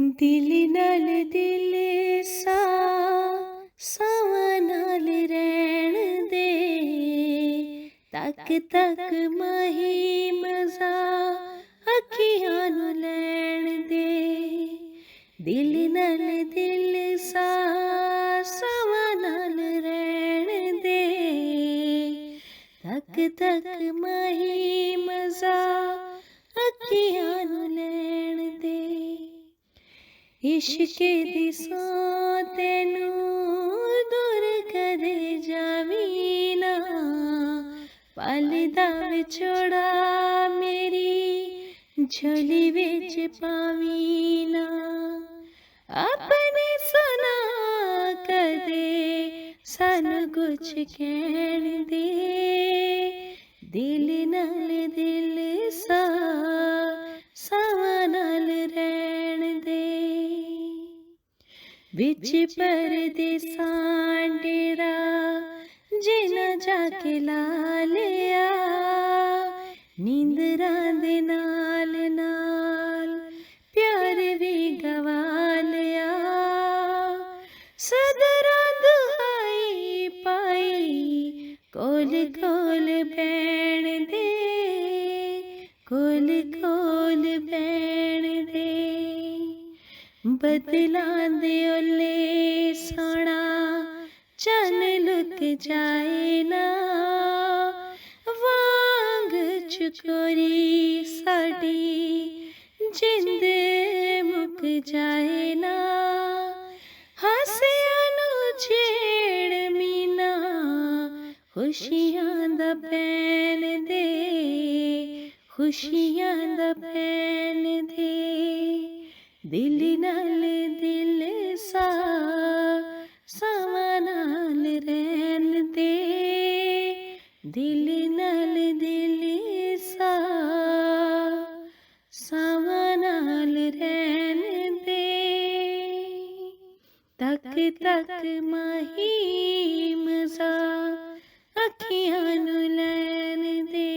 दिल नाल दिल सा सावां नाल रैण दे, तक तक माही मज़ा अखियां नू लैण दे। दिल नाल दिल सा सावां नाल रैण दे, तक तक माही मज़ा अखियां नू लैण दे। इश्क दी सौ तैनू दूर कदे जावी ना, पल दा विछोड़ा मेरी झोली विच पावी ना। अपने सुना कदे सानू कुछ कहण दे, दिल नाल दिल सा सावां नाल रैण दे। विच परदेसां डेरा जिन्ना जाके ला लिया, नींदरां दे नाल नाल प्यार भी गवा लिया। सदरां दुहाई पाई कोल कोल बैण दे, कोल कोल बैण दे। बदलां दे ओले सोना चन लुक जाए ना, वांग चकोरी साडी जिंद मुक जाए ना। हासियां नू छेड़ मीना खुशियां दा पैन दे, खुशियां दा पैन दे। दिल नाल दिल सा सावां नाल रैण दे, दिल नाल दिल सा सावां नाल रैण दे, तक तक माही मज़ा अखियां नू लैण दे।